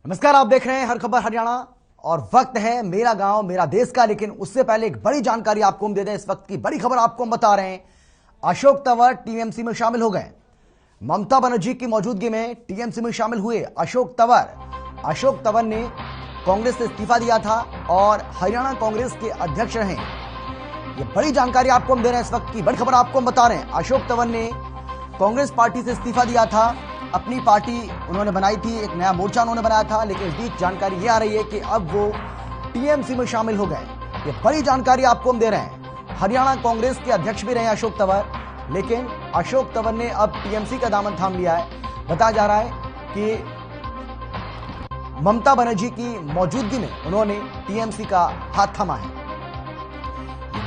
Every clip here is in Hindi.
नमस्कार, आप देख रहे हैं हर खबर हरियाणा और वक्त है मेरा गांव मेरा देश का। लेकिन उससे पहले एक बड़ी जानकारी आपको हम दे दें। इस वक्त की बड़ी खबर आपको हम बता रहे हैं। अशोक तंवर टीएमसी में शामिल हो गए। ममता बनर्जी की मौजूदगी में टीएमसी में शामिल हुए अशोक तंवर ने कांग्रेस से इस्तीफा दिया था और हरियाणा कांग्रेस के अध्यक्ष रहे। ये बड़ी जानकारी आपको हम दे रहे हैं। इस वक्त की बड़ी खबर आपको हम बता रहे हैं। अशोक तंवर ने कांग्रेस पार्टी से इस्तीफा दिया था। अपनी पार्टी उन्होंने बनाई थी, एक नया मोर्चा उन्होंने बनाया था। लेकिन इस बीच जानकारी ये आ रही है कि अब वो टीएमसी में शामिल हो गए। ये बड़ी जानकारी आपको हम दे रहे हैं। हरियाणा कांग्रेस के अध्यक्ष भी रहे अशोक तंवर, लेकिन अशोक तंवर ने अब टीएमसी का दामन थाम लिया है। बताया जा रहा है कि ममता बनर्जी की मौजूदगी में उन्होंने टीएमसी का हाथ थामा है।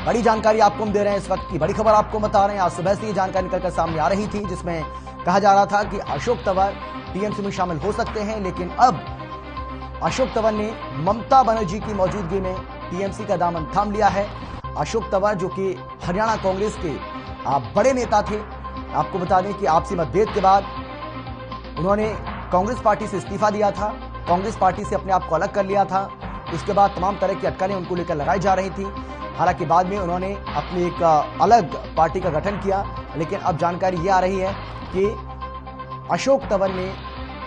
बड़ी जानकारी आपको हम दे रहे हैं। इस वक्त की बड़ी खबर आपको बता रहे हैं। आज सुबह से ये जानकारी निकलकर सामने आ रही थी, जिसमें कहा जा रहा था कि अशोक तंवर टीएमसी में शामिल हो सकते हैं। लेकिन अब अशोक तंवर ने ममता बनर्जी की मौजूदगी में टीएमसी का दामन थाम लिया है। अशोक तंवर जो कि हरियाणा कांग्रेस के बड़े नेता थे, आपको बता दें कि आपसी मतभेद के बाद उन्होंने कांग्रेस पार्टी से इस्तीफा दिया था। कांग्रेस पार्टी से अपने आप को अलग कर लिया था। उसके बाद तमाम तरह की अटकलें उनको लेकर लगाई जा रही थी। हालांकि बाद में उन्होंने अपनी एक अलग पार्टी का गठन किया। लेकिन अब जानकारी ये आ रही है कि अशोक तंवर ने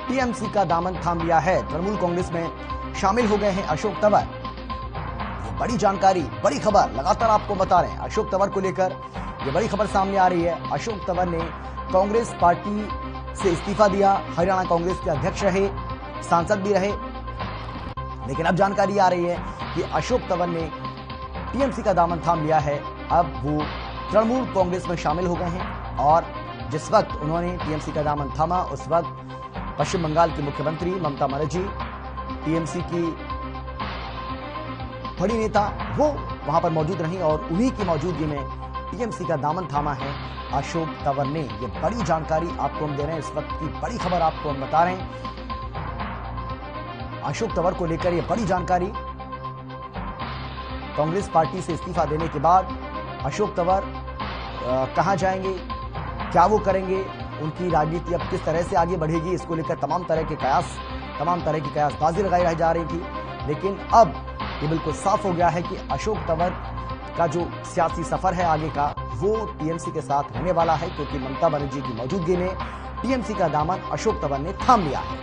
टीएमसी का दामन थाम लिया है। तृणमूल कांग्रेस में शामिल हो गए हैं अशोक तंवर। ये बड़ी जानकारी, बड़ी खबर लगातार आपको बता रहे हैं। अशोक तंवर को लेकर ये बड़ी खबर सामने आ रही है। अशोक तंवर ने कांग्रेस पार्टी से इस्तीफा दिया, हरियाणा कांग्रेस के अध्यक्ष रहे, सांसद भी रहे। लेकिन अब जानकारी आ रही है कि अशोक तंवर ने टीएमसी का दामन थाम लिया है। अब वो तृणमूल कांग्रेस में शामिल हो गए हैं और जिस वक्त उन्होंने टीएमसी का दामन थामा, उस वक्त पश्चिम बंगाल की मुख्यमंत्री ममता बनर्जी, टीएमसी की बड़ी नेता, वो वहां पर मौजूद रही और उन्हीं की मौजूदगी में टीएमसी का दामन थामा है अशोक तंवर ने। ये बड़ी जानकारी आपको हम दे रहे हैं। इस वक्त की बड़ी खबर आपको हम बता रहे हैं। अशोक तंवर को लेकर ये बड़ी जानकारी। कांग्रेस पार्टी से इस्तीफा देने के बाद अशोक तंवर कहां जाएंगे, क्या वो करेंगे, उनकी राजनीति अब किस तरह से आगे बढ़ेगी, इसको लेकर तमाम तरह की कयासबाजी लगाई रह जा रही थी। लेकिन अब ये बिल्कुल साफ हो गया है कि अशोक तंवर का जो सियासी सफर है आगे का, वो टीएमसी के साथ रहने वाला है, क्योंकि ममता बनर्जी की मौजूदगी में टीएमसी का दामन अशोक तंवर ने थाम लिया है।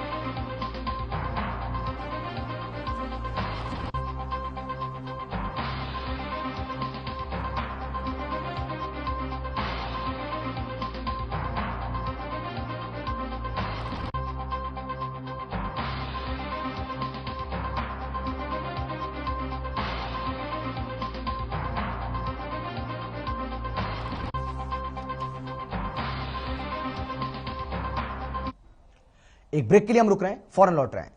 एक ब्रेक के लिए हम रुक रहे हैं, फौरन लौट रहे हैं।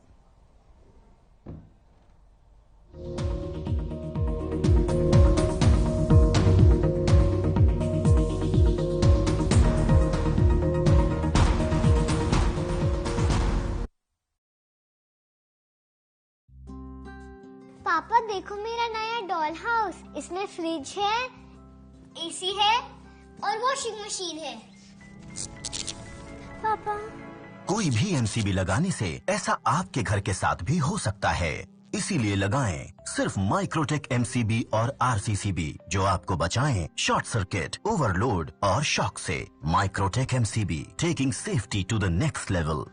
पापा देखो मेरा नया डॉल हाउस। इसमें फ्रिज है, एसी है और वॉशिंग मशीन है। पापा, कोई भी एमसीबी लगाने से ऐसा आपके घर के साथ भी हो सकता है। इसीलिए लगाएं सिर्फ माइक्रोटेक एमसीबी और आरसीसीबी, जो आपको बचाएं शॉर्ट सर्किट, ओवरलोड और शॉक से। Microtek MCB, taking safety to the next level.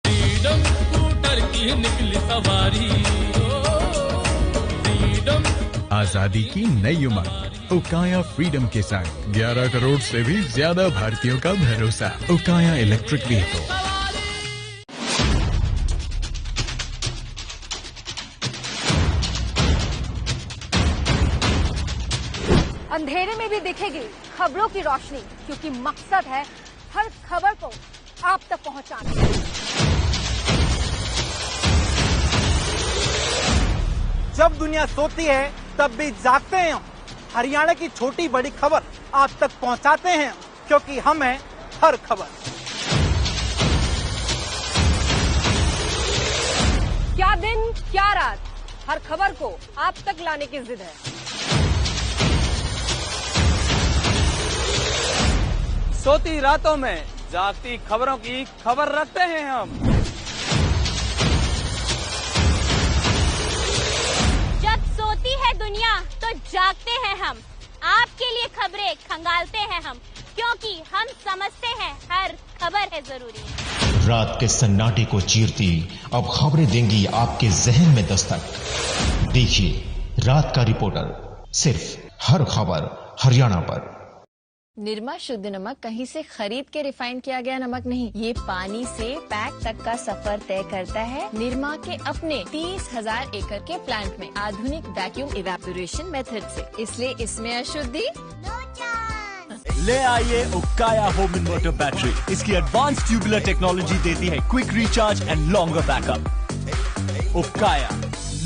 Freedom scooter की निकली सवारी, आजादी की नई उमंग उकाया फ्रीडम के संग 11 करोड़ से भी ज्यादा भारतीयों का भरोसा। उकाया इलेक्ट्रिक व्हीकल। अंधेरे में भी दिखेगी खबरों की रोशनी, क्योंकि मकसद है हर खबर को आप तक पहुंचाना। जब दुनिया सोती है तब भी जागते हैं। हरियाणा की छोटी बड़ी खबर आप तक पहुंचाते हैं, क्योंकि हम हैं हर खबर। क्या दिन क्या रात, हर खबर को आप तक लाने की जिद है। सोती रातों में जागती खबरों की खबर रखते हैं हम। जब सोती है दुनिया तो जागते हैं हम। आपके लिए खबरें खंगालते हैं हम, क्योंकि हम समझते हैं हर खबर है जरूरी। रात के सन्नाटे को चीरती अब खबरें देंगी आपके जहन में दस्तक। देखिए रात का रिपोर्टर, सिर्फ हर खबर हरियाणा पर। निरमा शुद्ध नमक कहीं से खरीद के रिफाइन किया गया नमक नहीं, ये पानी से पैक तक का सफर तय करता है निरमा के अपने 30,000 एकड़ के प्लांट में आधुनिक वैक्यूम इवेपोरेशन मेथड से, इसलिए इसमें अशुद्धि। ले आइए उकाया होम इन्वर्टर बैटरी। इसकी एडवांस ट्यूबुलर टेक्नोलॉजी देती है quick recharge and longer backup. उकाया,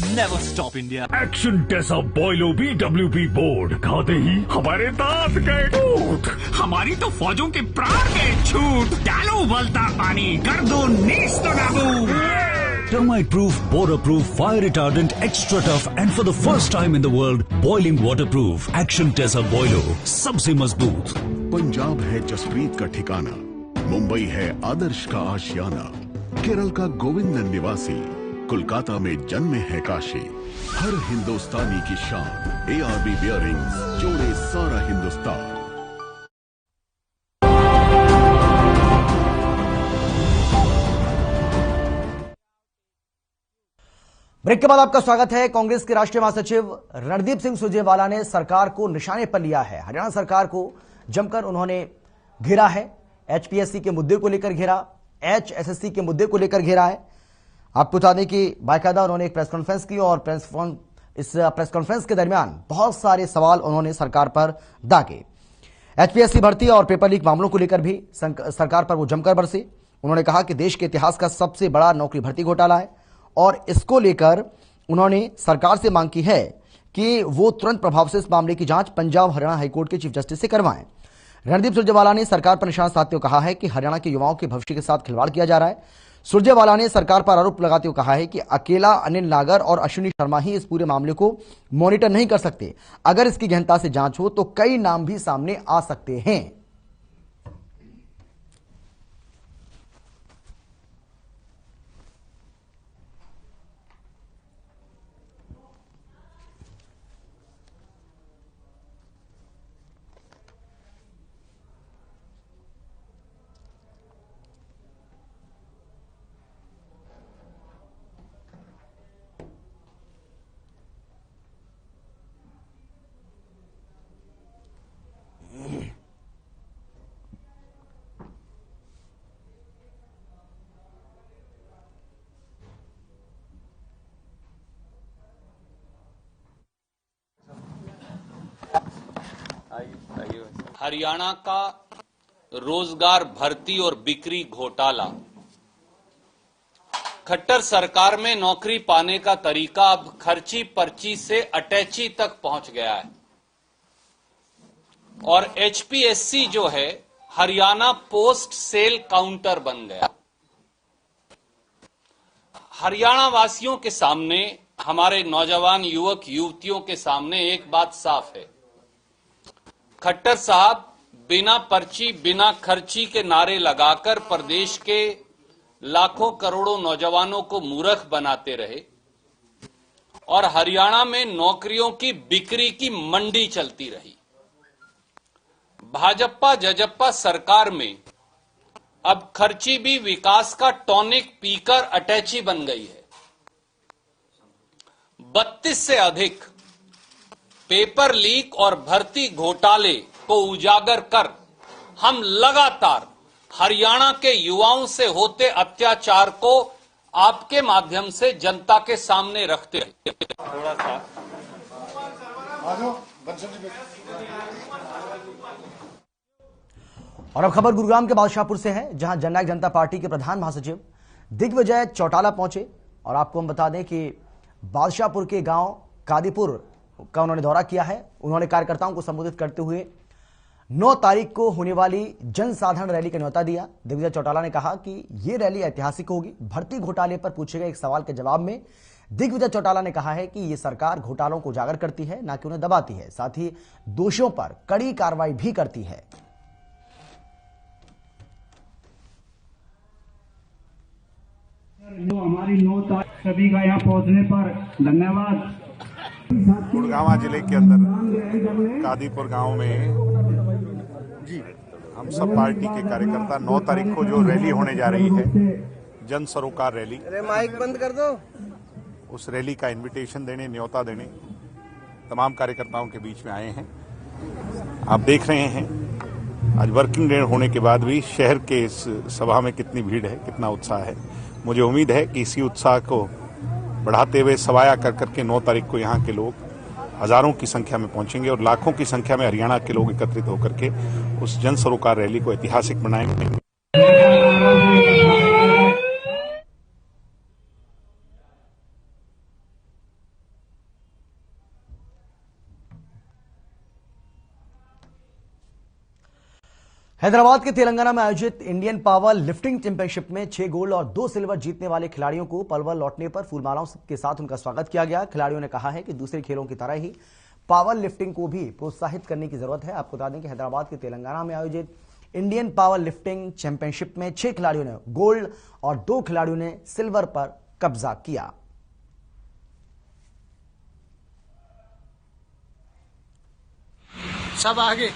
नेवर स्टॉप इंडिया। एक्शन टेसा बॉयलो BWP बोर्ड खाते ही हमारे दांत गए टूट, हमारी तो फौजों के प्राण गए छूट। डालो उबलता पानी, कर दो नीस्त नाबूद। Termite proof, border proof, fire retardant, extra tough and for the first time in the world, boiling waterproof. Action Tesa Boilo, सबसे मजबूत। पंजाब है जसप्रीत का ठिकाना, मुंबई है आदर्श का आशियाना, केरल का गोविंदन निवासी, कोलकाता में जन्मे है काशी। हर हिंदुस्तानी की शान, ARB बियरिंग्स जोड़े सारा हिंदुस्तान। ब्रेक के बाद आपका स्वागत है। कांग्रेस के राष्ट्रीय महासचिव रणदीप सिंह सुरजेवाला ने सरकार को निशाने पर लिया है। हरियाणा सरकार को जमकर उन्होंने घेरा है। HPSC के मुद्दे को लेकर घेरा, HSSC के मुद्दे को लेकर घेरा है। आपको बता दें कि बाकायदा उन्होंने एक प्रेस कॉन्फ्रेंस की और इस प्रेस कॉन्फ्रेंस के दरमियान बहुत सारे सवाल उन्होंने सरकार पर दागे। HPSC भर्ती और पेपर लीक मामलों को लेकर भी सरकार पर वो जमकर बरसे। उन्होंने कहा कि देश के इतिहास का सबसे बड़ा नौकरी भर्ती घोटाला है और इसको लेकर उन्होंने सरकार से मांग की है कि वो तुरंत प्रभाव से इस मामले की जांच पंजाब हरियाणा हाईकोर्ट के चीफ जस्टिस से करवाएं। रणदीप सुरजेवाला ने सरकार पर निशाना साधते हुए कहा है कि हरियाणा के युवाओं के भविष्य के साथ खिलवाड़ किया जा रहा है। सुरजेवाला ने सरकार पर आरोप लगाते हुए कहा है कि अकेला अनिल नागर और अश्विनी शर्मा ही इस पूरे मामले को मॉनिटर नहीं कर सकते। अगर इसकी गहनता से जांच हो तो कई नाम भी सामने आ सकते हैं। हरियाणा का रोजगार भर्ती और बिक्री घोटाला। खट्टर सरकार में नौकरी पाने का तरीका अब खर्ची पर्ची से अटैची तक पहुंच गया है और HPSC जो है हरियाणा पोस्ट सेल काउंटर बन गया। हरियाणा वासियों के सामने, हमारे नौजवान युवक युवतियों के सामने एक बात साफ है, खट्टर साहब बिना पर्ची बिना खर्ची के नारे लगाकर प्रदेश के लाखों करोड़ों नौजवानों को मूर्ख बनाते रहे और हरियाणा में नौकरियों की बिक्री की मंडी चलती रही। भाजपा जजप्पा सरकार में अब खर्ची भी विकास का टॉनिक पीकर अटैची बन गई है। 32 से अधिक पेपर लीक और भर्ती घोटाले को उजागर कर हम लगातार हरियाणा के युवाओं से होते अत्याचार को आपके माध्यम से जनता के सामने रखते हैं। थोड़ा सा और अब खबर गुरुग्राम के बादशाहपुर से है, जहां जननायक जनता पार्टी के प्रधान महासचिव दिग्विजय चौटाला पहुंचे। और आपको हम बता दें कि बादशाहपुर के गांव कादीपुर का उन्होंने दौरा किया है। उन्होंने कार्यकर्ताओं को संबोधित करते हुए 9 तारीख को होने वाली जनसाधारण रैली का न्योता दिया। दिग्विजय चौटाला ने कहा कि यह रैली ऐतिहासिक होगी। भर्ती घोटाले पर पूछे गए एक सवाल के जवाब में दिग्विजय चौटाला ने कहा है कि यह सरकार घोटालों को उजागर करती है, न कि उन्हें दबाती है। साथ ही दोषियों पर कड़ी कार्रवाई भी करती है। हमारी 9 तारीख सभी का यहाँ पहुँचने पर धन्यवाद। गुड़गांव जिले के अंदर कादीपुर गांव में हम सब पार्टी के कार्यकर्ता 9 तारीख को जो रैली होने जा रही है, जन सरोकार रैली, अरे माइक बंद कर दो, उस रैली का इनविटेशन देने, न्योता देने तमाम कार्यकर्ताओं के बीच में आए हैं। आप देख रहे हैं आज वर्किंग डे होने के बाद भी शहर के इस सभा में कितनी भीड़ है, कितना उत्साह है। मुझे उम्मीद है कि इसी उत्साह को बढ़ाते हुए सवाया कर करके 9 तारीख को यहाँ के लोग हजारों की संख्या में पहुंचेंगे और लाखों की संख्या में हरियाणा के लोग एकत्रित होकर के उस जन सरोकार रैली को ऐतिहासिक बनाएंगे। हैदराबाद के तेलंगाना में आयोजित इंडियन पावर लिफ्टिंग चैंपियनशिप में 6 गोल्ड और 2 सिल्वर जीतने वाले खिलाड़ियों को पलवल लौटने पर फूलमालाओं के साथ उनका स्वागत किया गया। खिलाड़ियों ने कहा है कि दूसरे खेलों की तरह ही पावर लिफ्टिंग को भी प्रोत्साहित करने की जरूरत है। आपको बता दें कि हैदराबाद के तेलंगाना में आयोजित इंडियन पावर लिफ्टिंग चैंपियनशिप में 6 खिलाड़ियों ने गोल्ड और 2 खिलाड़ियों ने सिल्वर पर कब्जा किया। सब आगे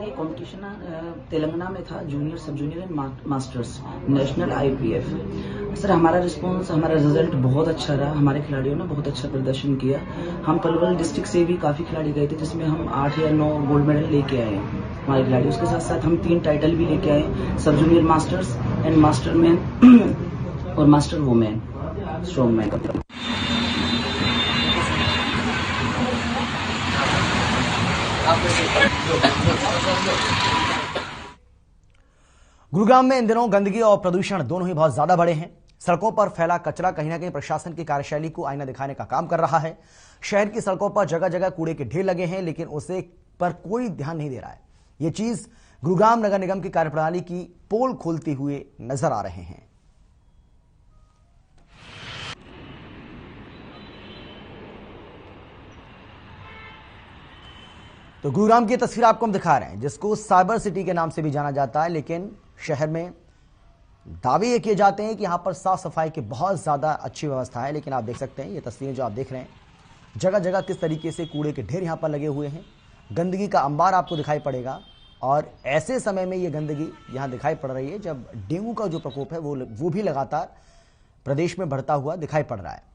ये कंपटीशन तेलंगाना में था, जूनियर, सब junior and masters national IPF। Sir हमारा रिस्पांस, हमारा रिजल्ट बहुत अच्छा रहा। हमारे खिलाड़ियों ने बहुत अच्छा प्रदर्शन किया। हम पलवल डिस्ट्रिक्ट से भी काफी खिलाड़ी गए थे, जिसमें हम 8 या 9 गोल्ड मेडल लेके आए हैं हमारे खिलाड़ी। उसके साथ साथ हम 3 टाइटल भी लेके आए, सब junior masters and master man और master women strong man. Gurugram में इन दिनों गंदगी और प्रदूषण दोनों ही बहुत ज्यादा बढ़े हैं। सड़कों पर फैला कचरा कहीं ना कहीं प्रशासन की कार्यशैली को आईना दिखाने का काम कर रहा है। शहर की सड़कों पर जगह जगह कूड़े के ढेर लगे हैं, लेकिन उसे पर कोई ध्यान नहीं दे रहा है। ये चीज गुरुग्राम नगर निगम की कार्यप्रणाली की पोल खोलते हुए नजर आ रहे हैं। तो गुरुग्राम की तस्वीर आपको हम दिखा रहे हैं, जिसको साइबर सिटी के नाम से भी जाना जाता है, लेकिन शहर में दावे ये किए जाते हैं कि यहां पर साफ सफाई की बहुत ज्यादा अच्छी व्यवस्था है। लेकिन आप देख सकते हैं ये तस्वीरें जो आप देख रहे हैं, जगह जगह किस तरीके से कूड़े के ढेर यहां पर लगे हुए हैं। गंदगी का अंबार आपको दिखाई पड़ेगा और ऐसे समय में ये गंदगी यहां दिखाई पड़ रही है जब डेंगू का जो प्रकोप है वो भी लगातार प्रदेश में बढ़ता हुआ दिखाई पड़ रहा है।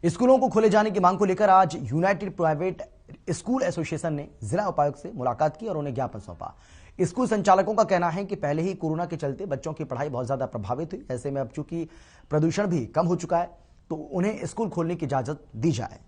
स्कूलों को खोले जाने की मांग को लेकर आज यूनाइटेड प्राइवेट स्कूल एसोसिएशन ने जिला उपायुक्त से मुलाकात की और उन्हें ज्ञापन सौंपा। स्कूल संचालकों का कहना है कि पहले ही कोरोना के चलते बच्चों की पढ़ाई बहुत ज्यादा प्रभावित हुई। ऐसे में अब चूंकि प्रदूषण भी कम हो चुका है तो उन्हें स्कूल खोलने की इजाजत दी जाए।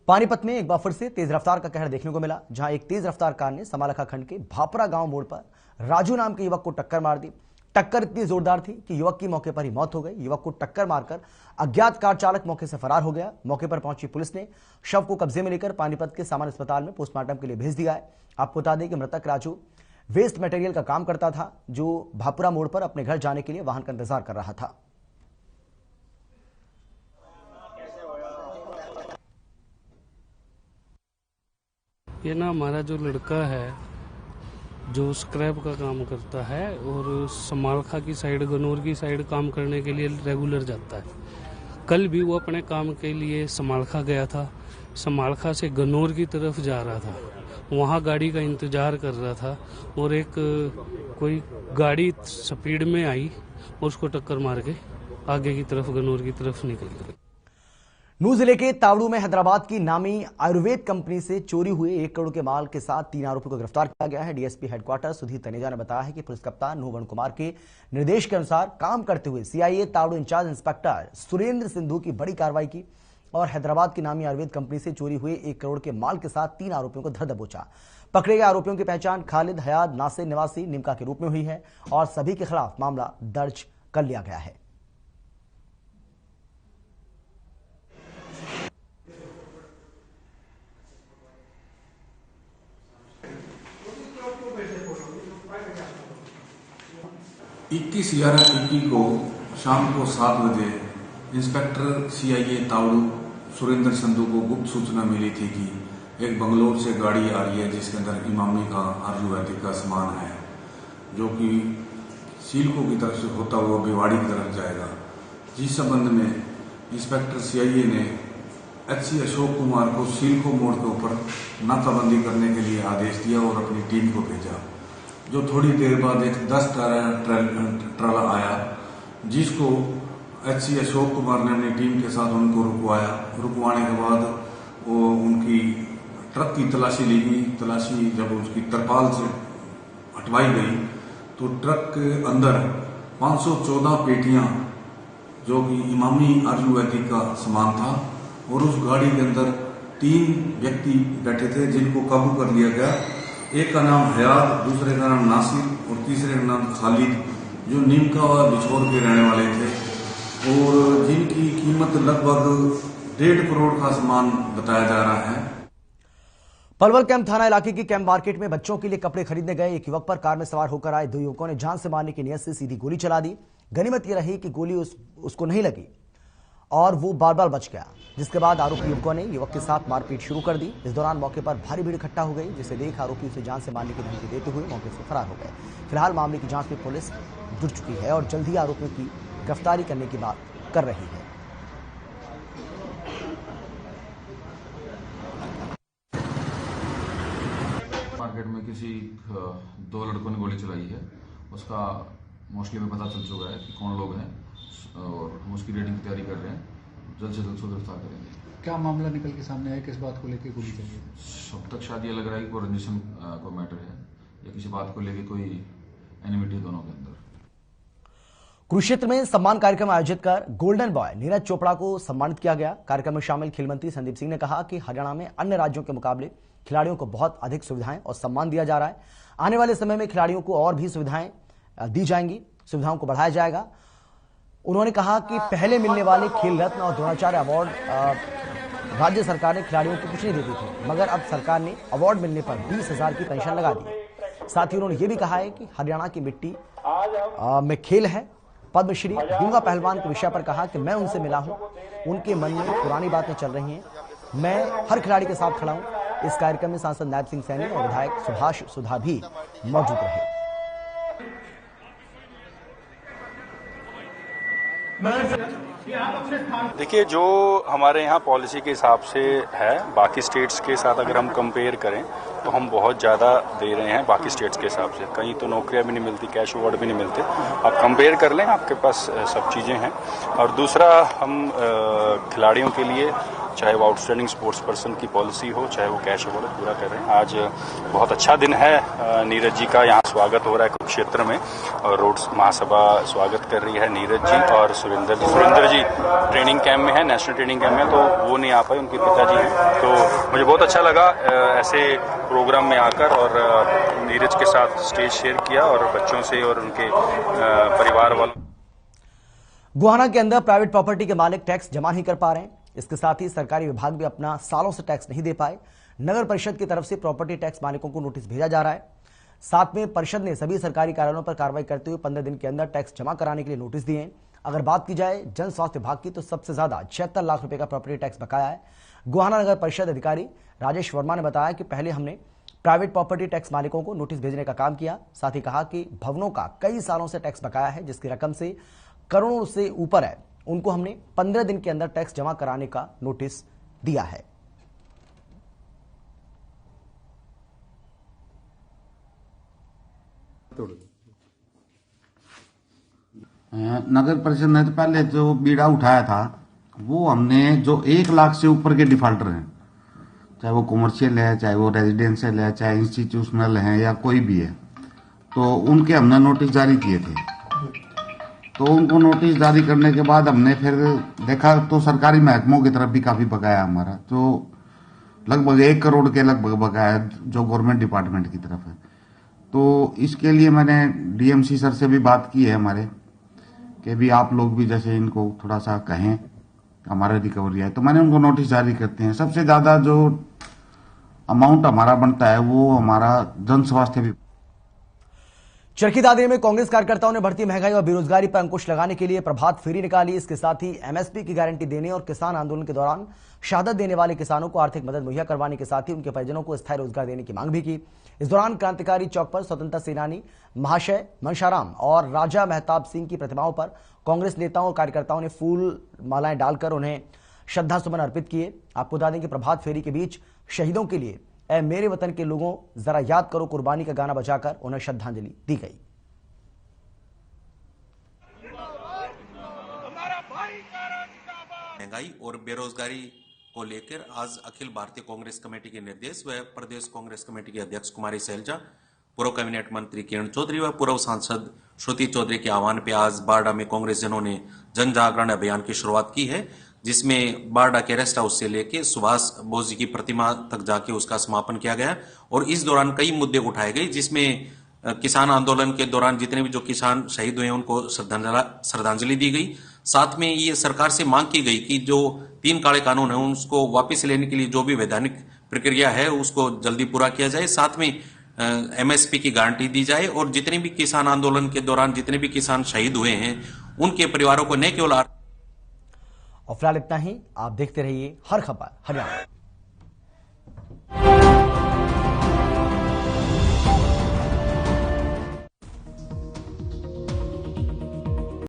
पानीपत में एक बार फिर से तेज रफ्तार का कहर देखने को मिला, जहां एक तेज रफ्तार कार ने समालखा खंड के भापरा गांव मोड़ पर राजू नाम के युवक को टक्कर मार दी। टक्कर इतनी जोरदार थी कि युवक की मौके पर ही मौत हो गई। युवक को टक्कर मारकर अज्ञात कार चालक मौके से फरार हो गया। मौके पर पहुंची पुलिस ने शव को कब्जे में लेकर पानीपत के सामान्य अस्पताल में पोस्टमार्टम के लिए भेज दिया है। आपको बता दें कि मृतक राजू वेस्ट मटेरियल का काम करता था, जो भापुरा मोड़ पर अपने घर जाने के लिए वाहन का इंतजार कर रहा था। ये ना हमारा जो लड़का है जो स्क्रैप का काम करता है और समालखा की साइड, गनौर की साइड काम करने के लिए रेगुलर जाता है। कल भी वो अपने काम के लिए समालखा गया था। समालखा से गनौर की तरफ जा रहा था, वहाँ गाड़ी का इंतजार कर रहा था और एक कोई गाड़ी स्पीड में आई और उसको टक्कर मार के आगे की तरफ गनौर की तरफ निकल गई। नूह जिले के तावड़ू में हैदराबाद की नामी आयुर्वेद कंपनी से चोरी हुए 1 करोड़ के माल के साथ 3 आरोपियों को गिरफ्तार किया गया है। डीएसपी हेडक्वार्टर सुधीर तनेजा ने बताया है कि पुलिस कप्तान नूह कुमार के निर्देश के अनुसार काम करते हुए CIA Tauru incharge inspector Surender Sindhu की बड़ी कार्रवाई की और हैदराबाद की नामी आयुर्वेद कंपनी से चोरी हुए 1 करोड़ के माल के साथ 3 आरोपियों को धर दबोचा। पकड़े गए आरोपियों की पहचान खालिद हयात नासिर निवासी निमका के रूप में हुई है और सभी के खिलाफ मामला दर्ज कर लिया गया है। 21/11/21 को शाम को 7 बजे इंस्पेक्टर सीआईए तावड़ू सुरेंद्र संधू को गुप्त सूचना मिली थी कि एक बंगलोर से गाड़ी आ रही है जिसके अंदर इमामी का आयुर्वेदिक का सामान है, जो कि सीलको की तरफ से होता हुआ भिवाड़ी की तरफ जाएगा। जिस संबंध में इंस्पेक्टर सीआईए ने एचसी अशोक कुमार को सीलको मोड़ के ऊपर नाकाबंदी करने के लिए आदेश दिया और अपनी टीम को भेजा, जो थोड़ी देर बाद एक 10 ट्रला आया, जिसको एचसी अशोक कुमार ने अपनी टीम के साथ उनको रुकवाया। रुकवाने के बाद वो उनकी ट्रक की तलाशी ली गई। तलाशी जब उसकी तरपाल से हटवाई गई तो ट्रक के अंदर 514 पेटियां जो कि इमामी आयुर्वेदिक का सामान था, और उस गाड़ी के अंदर 3 व्यक्ति बैठे थे जिनको काबू कर लिया गया। एक का नाम हयात, दूसरे का नाम नासिर और तीसरे का नाम खालिद, जो नीमका और बिछोर के रहने वाले थे, और जिनकी कीमत लगभग 1.5 करोड़ का सामान बताया जा रहा है। पलवल कैंप थाना इलाके की कैंप मार्केट में बच्चों के लिए कपड़े खरीदने गए एक युवक पर कार में सवार होकर आए 2 युवकों ने जान से मारने की नियत से सीधी गोली चला दी। गनीमत यह रही कि गोली उसको नहीं लगी और वो बार-बार बच गया, जिसके बाद आरोपी युवकों ने युवक के साथ मारपीट शुरू कर दी। इस दौरान मौके पर भारी भीड़ इकट्ठा हो गई, जिसे देख आरोपी उसे जान से मारने की धमकी देते हुए मौके से फरार हो गए। फिलहाल मामले की जांच में पुलिस जुट चुकी है और जल्द ही आरोपियों की गिरफ्तारी करने की बात कर रही है। मार्केट में किसी 2 लड़कों ने गोली चलाई है, उसका मोस्टली हमें पता चल चुका है कि कौन लोग हैं और हम उसकी रेडिंग की तैयारी कर रहे हैं। जल्द से जल्द उसको गिरफ्तार करेंगे। क्या मामला निकल के सामने आया, किस बात को लेकर गोली चली? अब तक शायद ये लग रहा है कि कोई रंजिशन को मैटर है या किसी बात को लेकर कोई एनिमिटी दोनों के अंदर। कुरुक्षेत्र में सम्मान कार्यक्रम आयोजित कर गोल्डन बॉय नीरज चोपड़ा को सम्मानित किया गया। कार्यक्रम में शामिल खेल मंत्री संदीप सिंह ने कहा कि हरियाणा में अन्य राज्यों के मुकाबले खिलाड़ियों को बहुत अधिक सुविधाएं और सम्मान दिया जा रहा है। आने वाले समय में खिलाड़ियों को और भी सुविधाएं दी जाएंगी, सुविधाओं को बढ़ाया जाएगा। उन्होंने कहा कि पहले मिलने वाले खेल रत्न और द्रोणाचार्य अवार्ड राज्य सरकार ने खिलाड़ियों को कुछ नहीं देती थी, मगर अब सरकार ने अवार्ड मिलने पर 20,000 की पेंशन लगा दी। साथ ही उन्होंने ये भी कहा है कि हरियाणा की मिट्टी में खेल है। पद्मश्री गूंगा पहलवान के विषय पर कहा कि मैं उनसे मिला हूं, उनके मन में पुरानी बातें चल रही हैं, मैं हर खिलाड़ी के साथ खड़ा हूं। इस कार्यक्रम में सांसद नायब सिंह सैनी और विधायक सुभाष सुधा भी मौजूद रहे। देखिए, जो हमारे यहाँ पॉलिसी के हिसाब से है, बाकी स्टेट्स के साथ अगर हम कंपेयर करें तो हम बहुत ज़्यादा दे रहे हैं बाकी स्टेट्स के हिसाब से। कहीं तो नौकरियाँ भी नहीं मिलती, कैश अवार्ड भी नहीं मिलते। आप कंपेयर कर लें, आपके पास सब चीज़ें हैं। और दूसरा, हम खिलाड़ियों के लिए चाहे वो आउटस्टैंडिंग स्पोर्ट्स पर्सन की पॉलिसी हो, चाहे वो कैश अवार्ड पूरा कर रहे हैं। आज बहुत अच्छा दिन है। नीरज जी का यहाँ स्वागत हो रहा है कुरुक्षेत्र में, और रोड्स महासभा स्वागत कर रही है नीरज जी और सुरेंद्र जी। सुरेंद्र जी ट्रेनिंग कैंप में है, नेशनल ट्रेनिंग कैंप में, तो वो नहीं आ पाए, उनके पिताजी हैं। तो मुझे बहुत अच्छा लगा ऐसे प्रोग्राम में आकर और नीरज के साथ स्टेज शेयर किया और बच्चों से और उनके परिवार वालों। गोहाना के अंदर प्राइवेट प्रॉपर्टी के मालिक टैक्स जमा नहीं कर पा रहे हैं। इसके साथ ही सरकारी विभाग भी अपना सालों से टैक्स नहीं दे पाए। नगर परिषद की तरफ से प्रॉपर्टी टैक्स मालिकों को नोटिस भेजा जा रहा है। साथ में परिषद ने सभी सरकारी कार्यालयों पर कार्रवाई करते हुए 15 दिन के अंदर टैक्स जमा कराने के लिए नोटिस दिए हैं। अगर बात की जाए जन स्वास्थ्य विभाग की, तो सबसे ज्यादा 76 लाख रुपए का प्रॉपर्टी टैक्स बकाया है। गोहाना नगर परिषद अधिकारी राजेश वर्मा ने बताया कि पहले हमने प्राइवेट प्रॉपर्टी टैक्स मालिकों को नोटिस भेजने का काम किया। साथ ही कहा कि भवनों का कई सालों से टैक्स बकाया है, जिसकी रकम से करोड़ों से ऊपर है। उनको हमने 15 दिन के अंदर टैक्स जमा कराने का नोटिस दिया है। नगर परिषद ने तो पहले जो बीड़ा उठाया था, वो हमने जो 1 लाख से ऊपर के डिफॉल्टर हैं, चाहे वो कॉमर्शियल है, चाहे वो रेजिडेंशियल है, चाहे इंस्टीट्यूशनल है या कोई भी है, तो उनके हमने नोटिस जारी किए थे। तो उनको नोटिस जारी करने के बाद हमने फिर देखा तो सरकारी महकमों की तरफ भी काफी बकाया हमारा, तो लगभग 1 करोड़ के लगभग बकाया जो गवर्नमेंट डिपार्टमेंट की तरफ है। तो इसके लिए मैंने डीएमसी सर से भी बात की है हमारे, कि भी आप लोग भी जैसे इनको थोड़ा सा कहें हमारा रिकवरी है, तो मैंने उनको नोटिस जारी करते हैं। सबसे ज्यादा जो अमाउंट हमारा बनता है वो हमारा जन स्वास्थ्य भी। चरखी दादरी में कांग्रेस कार्यकर्ताओं ने बढ़ती महंगाई और बेरोजगारी पर अंकुश लगाने के लिए प्रभात फेरी निकाली। इसके साथ ही एमएसपी की गारंटी देने और किसान आंदोलन के दौरान शहादत देने वाले किसानों को आर्थिक मदद मुहैया करवाने के साथ ही उनके परिजनों को स्थायी रोजगार देने की मांग भी की। इस दौरान क्रांतिकारी चौक पर स्वतंत्रता सेनानी महाशय मनशाराम और राजा मेहताब सिंह की प्रतिमाओं पर कांग्रेस नेताओं और कार्यकर्ताओं ने फूल मालाएं डालकर उन्हें श्रद्धा सुमन अर्पित किए। आपको बता दें कि प्रभात फेरी के बीच शहीदों के लिए ऐ मेरे वतन के लोगों जरा याद करो कुर्बानी का गाना बजाकर उन्हें श्रद्धांजलि दी गई। महंगाई और बेरोजगारी को लेकर आज अखिल भारतीय कांग्रेस कमेटी के निर्देश व प्रदेश कांग्रेस कमेटी के अध्यक्ष कुमारी शैलजा, पूर्व कैबिनेट मंत्री किरण चौधरी व पूर्व सांसद श्रुति चौधरी के आह्वान पर आज बारडा में कांग्रेस जनों ने जन जागरण अभियान की शुरुआत की है, जिसमें बारडा के रेस्ट हाउस से लेकर सुभाष बोस जी की प्रतिमा तक जाके उसका समापन किया गया। और इस दौरान कई मुद्दे उठाए गए, जिसमें किसान आंदोलन के दौरान जितने भी जो किसान शहीद हुए उनको श्रद्धांजलि दी गई। साथ में ये सरकार से मांग की गई कि जो 3 काले कानून है उसको वापस लेने के लिए जो भी वैधानिक प्रक्रिया है उसको जल्दी पूरा किया जाए। साथ में एमएसपी की गारंटी दी जाए और जितने भी किसान आंदोलन के दौरान जितने भी किसान शहीद हुए हैं उनके परिवारों को न केवल। और फिलहाल इतना ही। आप देखते रहिए हर खबर हरियाणा।